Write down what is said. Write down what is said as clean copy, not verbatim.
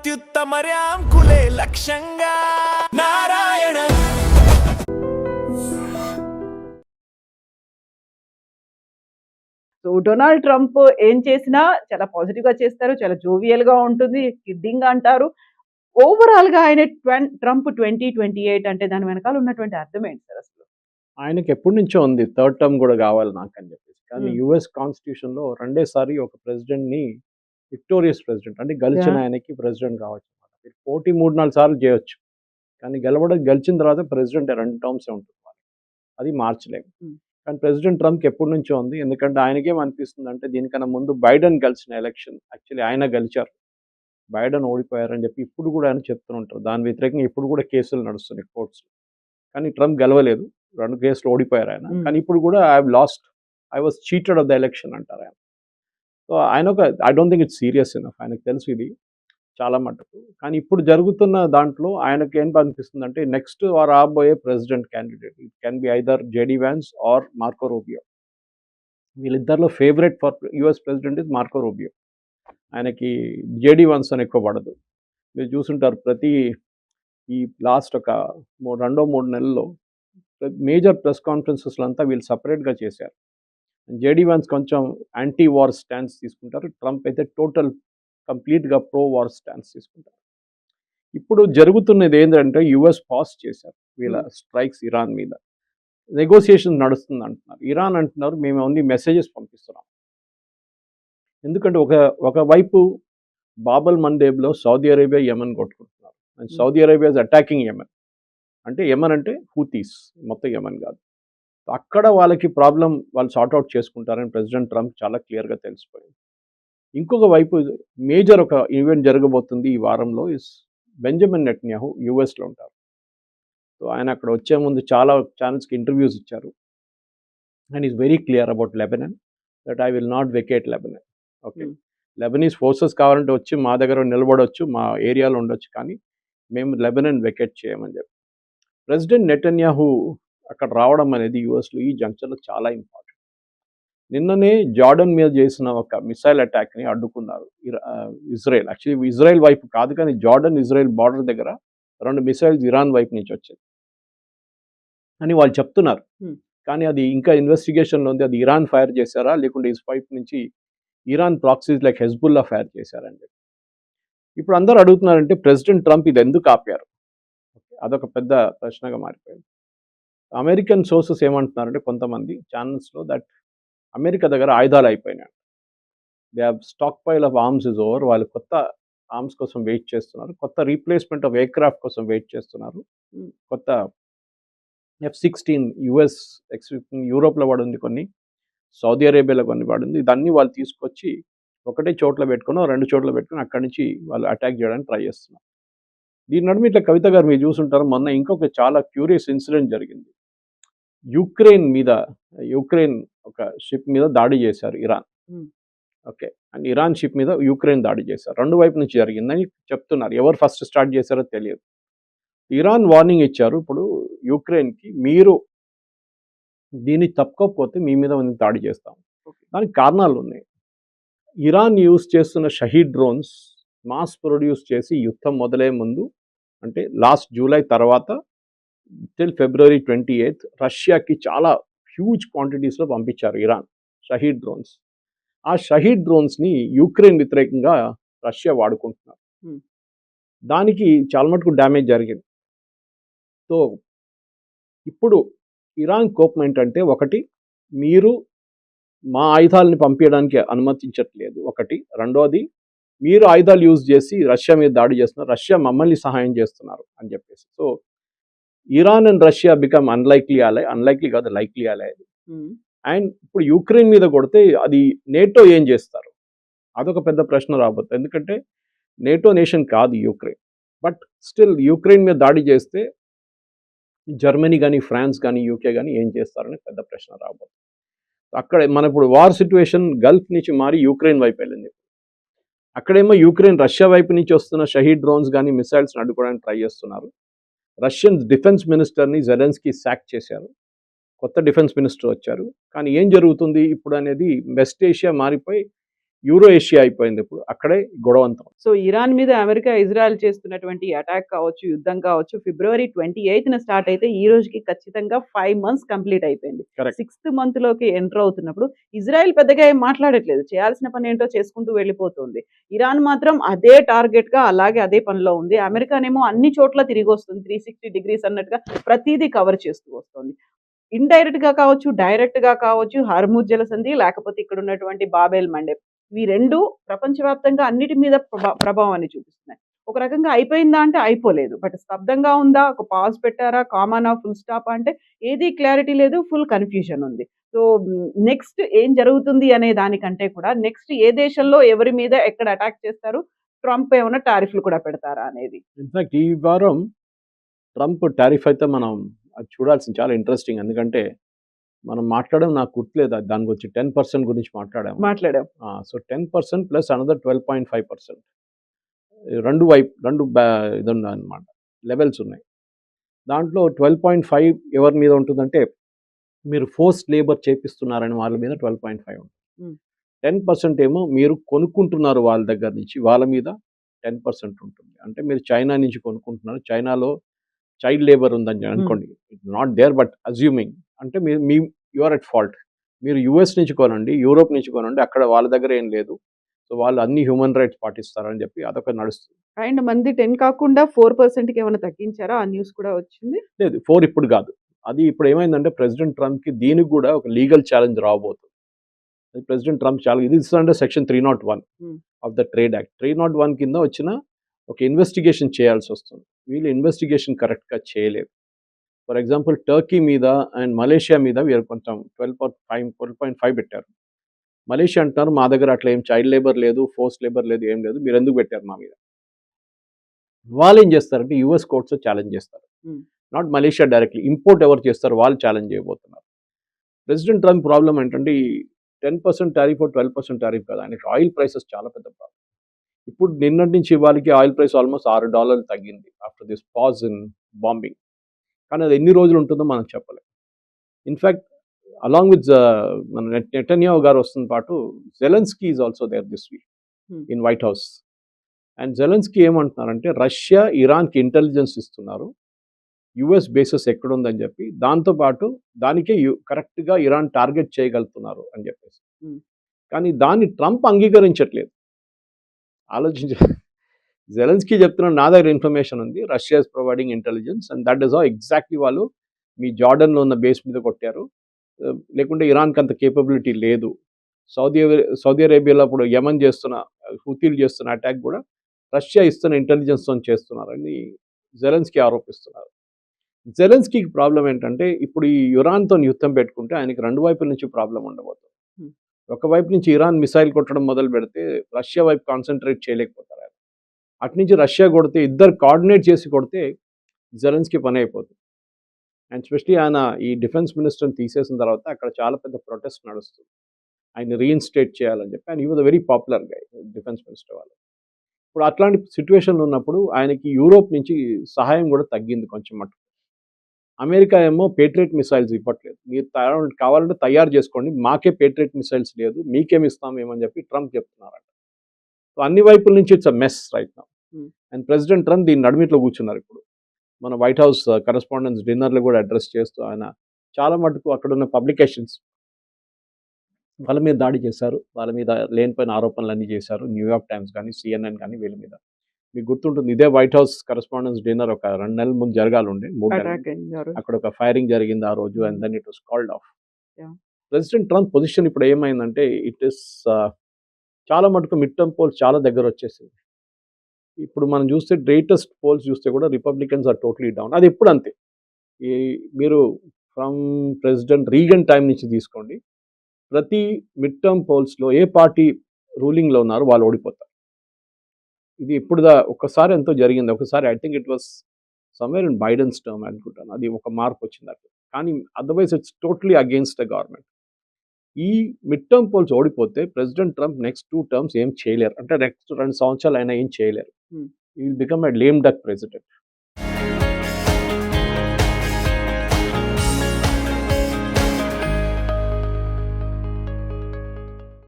అత్యుత్తమర్యాం కులే లక్ష్యంగా Narayana. So Donald Trump ఏం చేసినా చాలా పాజిటివ్‌గా చేస్తారు. చాలా జోవియల్‌గా ఉంటుంది. కిడ్డింగ్ అంటారు. ఓవరాల్‌గా ఆయన ట్రంప్ 2028 అంటే దాని వెనకాల ఉన్నటువంటి అర్థం ఏంటి సార్ అసలు? ఆయనకి ఎప్పటి నుంచో ఉంది థర్డ్ టర్మ్ కూడా కావాలి నాకని చెప్పేసి. కానీ హ్మ్. యూఎస్ కాన్స్టిట్యూషన్‌లో రెండేసారి ఒక ప్రెసిడెంట్‌ని విక్టోరియస్ ప్రెసిడెంట్ అంటే గెలిచిన యాహ్! ఆయనకి ప్రెసిడెంట్ కావచ్చు. మీరు పోటీ 3, 4 సార్లు చేయొచ్చు. కానీ గెలిచిన తర్వాత ప్రెసిడెంట్ 2 టర్మ్సే ఉంటుంది. అది మార్చలేము. హ్మ్. కానీ ప్రెసిడెంట్ ట్రంప్‌కి ఎప్పటి నుంచో ఉంది. ఎందుకంటే ఆయనకేమనిపిస్తుందంటే దీనికన్నా ముందు బైడెన్ గెలిచిన ఎలక్షన్ యాక్చువల్లీ ఆయన గెలిచారు. బైడెన్ ఓడిపోయారని చెప్పి ఇప్పుడు కూడా ఆయన చెప్తూ ఉంటారు. దాని వ్యతిరేకంగా ఇప్పుడు కూడా కేసులు నడుస్తున్నాయి కోర్ట్స్‌లో. కానీ ట్రంప్ గెలవలేదు. 2 కేసులు ఓడిపోయారు ఆయన. హ్మ్. కానీ ఇప్పుడు కూడా I have lost. I was cheated of the election అంటారు ఆయన. సో ఆయన ఒక I don't think it's serious enough. ఆయనకు తెలుసు ఇది చాలా మటుకు. కానీ ఇప్పుడు జరుగుతున్న దాంట్లో ఆయనకి ఏం అనిపిస్తుందంటే నెక్స్ట్ రాబోయే president candidate it can be either JD Vance or Marco Rubio. వీళ్ళిద్దరిలో favourite for US president is Marco Rubio. ఆయనకి జేడీ వాన్స్ అని ఎక్కువ పడదు. మీరు చూసుంటారు ఈ లాస్ట్ ఒక 3 నెలల్లో మేజర్ ప్రెస్ కాన్ఫరెన్సెస్‌లో అంతా వీళ్ళు సెపరేట్‌గా చేశారు. జేడీ వాన్స్ కొంచెం యాంటీ వార్ స్టాన్స్ తీసుకుంటారు. ట్రంప్ అయితే కంప్లీట్‌గా ప్రో వార్ స్టాన్స్ తీసుకుంటారు. ఇప్పుడు జరుగుతున్నది ఏంటంటే యూఎస్ పాజ్ చేశారు వీళ్ళ స్ట్రైక్స్ ఇరాన్ మీద. నెగోషియేషన్ నడుస్తుంది అంటున్నారు. ఇరాన్ అంటున్నారు మేము ఓన్లీ మెసేజెస్ పంపిస్తున్నాం. ఎందుకంటే ఒకవైపు బాబల్ మండేబ్‌లో సౌదీ అరేబియా, యెమెన్ కొట్టుకుంటున్నారు. And Saudi Arabia is attacking Yemen. అంటే యెమెన్ అంటే హూతీస్ మొత్తం యెమెన్ కాదు. అక్కడ వాళ్ళకి ప్రాబ్లమ్ వాళ్ళు సార్ట్ ఔట్ చేసుకుంటారని ప్రెసిడెంట్ ట్రంప్ చాలా క్లియర్‌గా తెలిసిపోయింది. ఇంకొక వైపు మేజర్ ఒక ఈవెంట్ జరగబోతుంది ఈ వారంలో బెంజమిన్ నెటన్యాహు యూఎస్‌లో ఉంటారు. సో ఆయన అక్కడ వచ్చే ముందు చాలా ఛానల్స్‌కి ఇంటర్వ్యూస్ ఇచ్చారు. And is very clear about Lebanon that I will not vacate Lebanon. Okay. Lebanese forces కావాలంటే వచ్చి మా దగ్గర నిలబడొచ్చు, మా ఏరియాలో ఉండొచ్చు, కానీ మేము లెబనాన్ వెకేట్ చేయమని చెప్పి. ప్రెసిడెంట్ నెటన్యాహు అక్కడ రావడం అనేది యూఎస్‌లో ఈ జంక్షన్‌లో చాలా ఇంపార్టెంట్. నిన్ననే జార్డన్ మీద చేసిన ఒక మిసైల్ అటాక్‌ని అడ్డుకున్నారు ఇజ్రాయెల్. యాక్చువల్లీ ఇజ్రాయెల్ వైపు కాదు, కానీ జార్డన్ ఇజ్రాయెల్ బార్డర్ దగ్గర 2 మిసైల్స్ ఇరాన్ వైపు నుంచి వచ్చాయి అని వాళ్ళు చెప్తున్నారు. కానీ అది ఇంకా ఇన్వెస్టిగేషన్‌లో ఉంది. అది ఇరాన్ ఫైర్ చేశారా లేకుంటే వైపు నుంచి Iran proxies like Hezbollah fire చేశారని చెప్పి. ఇప్పుడు అందరూ అడుగుతున్నారంటే ప్రెసిడెంట్ ట్రంప్ ఇది ఎందుకు ఆపారు? అదొక పెద్ద ప్రశ్నగా మారిపోయింది. అమెరికన్ సోర్సెస్ ఏమంటున్నారంటే కొంతమంది ఛానల్స్‌లో దట్ అమెరికా దగ్గర ఆయుధాలు అయిపోయినాయి. They have stock pile of arms is over. వాళ్ళు కొత్త ఆర్మ్స్ కోసం వెయిట్ చేస్తున్నారు. కొత్త రీప్లేస్మెంట్ ఆఫ్ ఎయిర్‌క్రాఫ్ట్ కోసం వెయిట్ చేస్తున్నారు. కొత్త F-16 యూఎస్ యూరోప్‌లో పడుంది కొన్ని, సౌదీ అరేబియాలో కొన్ని పడుంది. ఇదన్నీ వాళ్ళు తీసుకొచ్చి ఒకటే చోట్ల పెట్టుకొని 2 చోట్ల పెట్టుకొని అక్కడి నుంచి వాళ్ళు అటాక్ చేయడానికి ట్రై చేస్తున్నారు. దీని నడుమ ఇట్లా కవిత గారు మీరు చూసుంటారు, మొన్న ఇంకొక చాలా క్యూరియస్ ఇన్సిడెంట్ జరిగింది. యుక్రెయిన్ ఒక షిప్ మీద దాడి చేశారు Iran. Okay. And Iran ship మీద యుక్రెయిన్ దాడి చేశారు. 2 వైపు నుంచి జరిగిందని చెప్తున్నారు. ఎవరు ఫస్ట్ స్టార్ట్ చేశారో తెలియదు. ఇరాన్ వార్నింగ్ ఇచ్చారు ఇప్పుడు యుక్రెయిన్‌కి, మీరు దీన్ని తప్పుకోకపోతే మీ మీద మేము దాడి చేస్తాం. దానికి కారణాలు ఉన్నాయి. ఇరాన్ యూజ్ చేస్తున్న షహీద్ డ్రోన్స్ మాస్ ప్రొడ్యూస్ చేసి యుద్ధం మొదలయ్యే ముందు, అంటే లాస్ట్ జూలై తర్వాత టిల్ ఫిబ్రవరి 28 రష్యాకి చాలా హ్యూజ్ క్వాంటిటీస్‌లో పంపించారు ఇరాన్ షహీద్ డ్రోన్స్. ఆ షహీద్ డ్రోన్స్‌ని యుక్రెయిన్ వ్యతిరేకంగా రష్యా వాడుకుంటున్నారు. దానికి చాలా మటుకు డ్యామేజ్ జరిగింది. సో ఇప్పుడు ఇరాన్ కోపం ఏంటంటే, ఒకటి, మీరు మా ఆయుధాలని పంపించడానికి అనుమతించట్లేదు ఒకటి. రెండోది, మీరు ఆయుధాలు యూజ్ చేసి రష్యా మీద దాడి చేస్తున్నారు, రష్యా మమ్మల్ని సహాయం చేస్తున్నారు అని చెప్పేసి. So Iran and Russia become unlikely కాదు, లైక్లీ అలై. అండ్ ఇప్పుడు యుక్రెయిన్ మీద కొడితే అది నేటో ఏం చేస్తారు? అదొక పెద్ద ప్రశ్న రాబోతుంది. ఎందుకంటే నేటో నేషన్ కాదు యుక్రెయిన్. బట్ స్టిల్ యుక్రెయిన్ మీద దాడి చేస్తే జర్మనీ కానీ, ఫ్రాన్స్ కానీ, యూకే కానీ ఏం చేస్తారని పెద్ద ప్రశ్న రాబోతుంది. అక్కడ మన ఇప్పుడు వార్ సిచ్యువేషన్ గల్ఫ్ నుంచి మారి యుక్రెయిన్ వైపు వెళ్ళింది. అక్కడేమో యుక్రెయిన్ రష్యా వైపు నుంచి వస్తున్న షహీద్ డ్రోన్స్ కానీ మిసైల్స్ని అడ్డుకోవడానికి ట్రై చేస్తున్నారు. రష్యన్ డిఫెన్స్ మినిస్టర్ని జెలెన్స్కీ సాక్ చేశారు. కొత్త డిఫెన్స్ మినిస్టర్ వచ్చారు. కానీ ఏం జరుగుతుంది ఇప్పుడు అనేది వెస్ట్ ఏషియా మారిపోయి యూరో ఏషియా అయిపోయింది ఇప్పుడు, అక్కడే గొడవంతం. సో ఇరాన్ మీద అమెరికా, ఇజ్రాయెల్ చేస్తున్నటువంటి అటాక్ కావచ్చు, యుద్ధం కావచ్చు, ఫిబ్రవరి 28న స్టార్ట్ అయితే ఈ రోజుకి ఖచ్చితంగా 5 మంత్స్ కంప్లీట్ అయిపోయింది. Correct. 6th మంత్‌లోకి ఎంటర్ అవుతున్నప్పుడు ఇజ్రాయెల్ పెద్దగా ఏం మాట్లాడట్లేదు. చేయాల్సిన పని ఏంటో చేసుకుంటూ వెళ్ళిపోతుంది. ఇరాన్ మాత్రం అదే టార్గెట్‌గా అలాగే అదే పనిలో ఉంది. అమెరికానేమో అన్ని చోట్ల తిరిగొస్తుంది. 360 డిగ్రీస్ అన్నట్టుగా ప్రతీదీ కవర్ చేస్తూ వస్తోంది. ఇండైరెక్ట్‌గా కావచ్చు, డైరెక్ట్‌గా కావచ్చు, హర్ముజ్ జలసంధి లేకపోతే ఇక్కడ ఉన్నటువంటి బాబెల్ మండెబ్. ఇవి 2 ప్రపంచవ్యాప్తంగా అన్నిటి మీద ప్రభావాన్ని చూపిస్తున్నాయి. ఒక రకంగా అయిపోయిందా అంటే అయిపోలేదు. బట్ స్తబ్దంగా ఉందా? ఒక పాజ్ పెట్టారా? కామానా? ఫుల్ స్టాపా? అంటే ఏది క్లారిటీ లేదు. ఫుల్ కన్‌ఫ్యూజన్ ఉంది. సో, నెక్స్ట్ ఏం జరుగుతుంది అనే దానికంటే కూడా నెక్స్ట్ ఏ దేశంలో ఎవరి మీద ఎక్కడ అటాక్ చేస్తారు? ట్రంప్ ఏమన్నా టారిఫ్‌లు కూడా పెడతారా అనేది. ఇన్ఫాక్ట్ ఈ వారం ట్రంప్ టారిఫ్ అయితే మనం అది చూడాల్సింది, చాలా ఇంట్రెస్టింగ్. ఎందుకంటే మనం మాట్లాడడం నాకు గుర్తులేదు, దాని గురించి 10% గురించి మాట్లాడాము. మాట్లాడాం. So 10% plus another 12.5%. రెండు ఇదున్నాయన్నమాట, లెవెల్స్ ఉన్నాయి. దాంట్లో 12.5 ఎవరి మీద ఉంటుందంటే, మీరు ఫోర్స్డ్ లేబర్ చేపిస్తున్నారని వాళ్ళ మీద 12.5 ఉంటుంది. హ్మ్. 10% ఏమో మీరు కొనుక్కుంటున్నారు వాళ్ళ దగ్గర నుంచి, వాళ్ళ మీద 10% ఉంటుంది. అంటే మీరు చైనా నుంచి కొనుక్కుంటున్నారు, చైనాలో చైల్డ్ లేబర్ ఉందని అనుకోండి, నాట్ దేర్ బట్ అజ్యూమింగ్, అంటే మీరు యు ఆర్ ఎట్ ఫాల్ట్. మీరు యూఎస్ నుంచి కొనండి, యూరోప్ నుంచి కొనండి, అక్కడ వాళ్ళ దగ్గర ఏం లేదు, సో వాళ్ళు అన్ని హ్యూమన్ రైట్స్ పాటిస్తారని చెప్పి అదొక నడుస్తుంది. అండ్ మంది 10 కాకుండా 4%కి ఏమైనా తగ్గించారా? ఆ న్యూస్ కూడా వచ్చింది. లేదు, 4 ఇప్పుడు కాదు. అది ఇప్పుడు ఏమైందంటే ప్రెసిడెంట్ ట్రంప్కి దీనికి కూడా ఒక లీగల్ ఛాలెంజ్ రాబోతుంది. ప్రెసిడెంట్ ట్రంప్ చాలా ఇది ఇస్తుందంటే section 301 of the trade act. 301 కింద వచ్చిన ఒక ఇన్వెస్టిగేషన్ చేయాల్సి వస్తుంది. వీళ్ళు ఇన్వెస్టిగేషన్ కరెక్ట్గా చేయలేదు. ఫర్ ఎగ్జాంపుల్ టర్కీ మీద అండ్ మలేషియా మీద వీరు కొంచెం 12.5 పెట్టారు. మలేషియా అంటున్నారు మా దగ్గర అట్లా ఏం చైల్డ్ లేబర్ లేదు, ఫోర్స్ లేబర్ లేదు, ఏం లేదు, మీరు ఎందుకు పెట్టారు మా మీద. వాళ్ళు ఏం చేస్తారంటే యూఎస్ కోర్ట్స్ ఛాలెంజ్ చేస్తారు. నాట్ మలేషియా డైరెక్ట్లీ, ఇంపోర్ట్ ఎవరు చేస్తారు వాళ్ళు ఛాలెంజ్ చేయబోతున్నారు. ప్రెసిడెంట్ ట్రంప్ ప్రాబ్లం ఏంటంటే ఈ 10% టారిఫ్ 12% టారిఫ్ కదా, ఆయనకి ఆయిల్ ప్రైసెస్ చాలా పెద్ద ప్రాబ్లం. ఇప్పుడు నిన్నటి నుంచి ఇవాళకి ఆయిల్ ప్రైస్ ఆల్మోస్ట్ $6 తగ్గింది after this pause in bombing. కానీ అది ఎన్ని రోజులు ఉంటుందో మనం చెప్పలేం. ఇన్ఫ్యాక్ట్ అలాంగ్ విత్ మన నెటన్యాహు గారు వస్తున్న పాటు Zelensky is also there this week in White House. And Zelensky ఏమంటున్నారంటే రష్యా ఇరాన్కి ఇంటెలిజెన్స్ ఇస్తున్నారు, యుఎస్ బేసెస్ ఎక్కడుందని చెప్పి, దాంతోపాటు దానికే కరెక్ట్గా ఇరాన్ టార్గెట్ చేయగలుగుతున్నారు అని చెప్పేసి. కానీ దాన్ని ట్రంప్ అంగీకరించట్లేదు. ఆలోచించ జెలెన్స్కీ చెప్తున్నాడు నా దగ్గర ఇన్ఫర్మేషన్ ఉంది, Russia is providing intelligence and that is how exactly వాళ్ళు మీ జార్డన్లో ఉన్న బేస్ మీద కొట్టారు, లేకుంటే ఇరాన్కి అంత కేపబిలిటీ లేదు. సౌదీ అరేబియాలో అప్పుడు యమన్ చేస్తున్న హుతీలు చేస్తున్న అటాక్ కూడా రష్యా ఇస్తున్న ఇంటెలిజెన్స్తో చేస్తున్నారని జెలెన్స్కీ ఆరోపిస్తున్నారు. జెలెన్స్కీకి ప్రాబ్లం ఏంటంటే ఇప్పుడు ఈ ఇరాన్తో యుద్ధం పెట్టుకుంటే ఆయనకి రెండు వైపుల నుంచి ప్రాబ్లం ఉండబోతుంది. ఒకవైపు నుంచి ఇరాన్ మిసైల్ కొట్టడం మొదలు పెడితే రష్యా వైపు కాన్సన్ట్రేట్ చేయలేకపోతారు ఆయన. అటునుంచి రష్యా కొడితే ఇద్దరు కోఆర్డినేట్ చేసి కొడితే జెలెన్స్కీ పని అయిపోతుంది. అండ్ స్పెషలీ ఆయన ఈ డిఫెన్స్ మినిస్టర్ని తీసేసిన తర్వాత అక్కడ చాలా పెద్ద ప్రొటెస్ట్ నడుస్తుంది, ఆయన రీఇన్స్టేట్ చేయాలని చెప్పి. ఆయన ఈ was a very popular guy defence minister వాళ్ళు. ఇప్పుడు అట్లాంటి సిచ్యువేషన్లో ఉన్నప్పుడు ఆయనకి యూరోప్ నుంచి సహాయం కూడా తగ్గింది కొంచెం మటుకు. అమెరికా ఏమో పేట్రియట్ మిసైల్స్ ఇవ్వట్లేదు, మీరు కావాలంటే తయారు చేసుకోండి, మాకే పేట్రియట్ మిసైల్స్ లేదు, మీకేమి ఇస్తామేమని చెప్పి ట్రంప్ చెప్తున్నారంట. సో అన్ని వైపుల నుంచి it's a mess right now. And president Trump దీని నడిమిట్లో కూర్చున్నారు. ఇప్పుడు మన వైట్ హౌస్ కరెస్పాండెన్స్ డిన్నర్లు కూడా అడ్రస్ చేస్తూ ఆయన చాలా మటుకు అక్కడ ఉన్న పబ్లికేషన్స్ వాళ్ళ మీద దాడి చేశారు, వాళ్ళ మీద లేనిపోయిన ఆరోపణలు అన్నీ చేశారు. న్యూయార్క్ టైమ్స్ కానీ సిఎన్ఎన్ కానీ వీళ్ళ మీద. మీకు గుర్తుంటుంది ఇదే వైట్ హౌస్ కరెస్పాండెన్స్ డిన్నర్ ఒక 2 నెలల ముందు జరగాలండి, 3 నెలలు. అక్కడ ఒక ఫైరింగ్ జరిగింది ఆ రోజు and then it was called off. President Trump position ఇప్పుడు ఏమైందంటే ఇట్ ఇస్ చాలా మటుకు మిడ్ టర్మ్ పోల్స్ చాలా దగ్గర వచ్చేసింది. ఇప్పుడు మనం చూస్తే గ్రేటెస్ట్ పోల్స్ చూస్తే కూడా రిపబ్లికన్స్ ఆర్ టోటలీ డౌన్. అది ఎప్పుడు అంతే, మీరు ఫ్రమ్ ప్రెసిడెంట్ రీగన్ టైం నుంచి తీసుకోండి, ప్రతి మిడ్ టర్మ్ పోల్స్లో ఏ పార్టీ రూలింగ్లో ఉన్నారో వాళ్ళు ఓడిపోతారు. ఇది ఇప్పుడు ఒక్కసారి ఎంతో జరిగింది, ఒకసారి I think it was somewhere in Biden's term అనుకుంటాను, అది ఒక మార్పు వచ్చింది అట్లా. కానీ otherwise it's totally against the government. ఈ మిడ్ టర్మ్ పోల్స్ ఓడిపోతే ప్రెసిడెంట్ ట్రంప్ నెక్స్ట్ 2 టర్మ్స్ ఏం చేయలేరు, అంటే నెక్స్ట్ 2 సంవత్సరాలు అయినా ఏం చేయలేరు. He will become a lame duck president.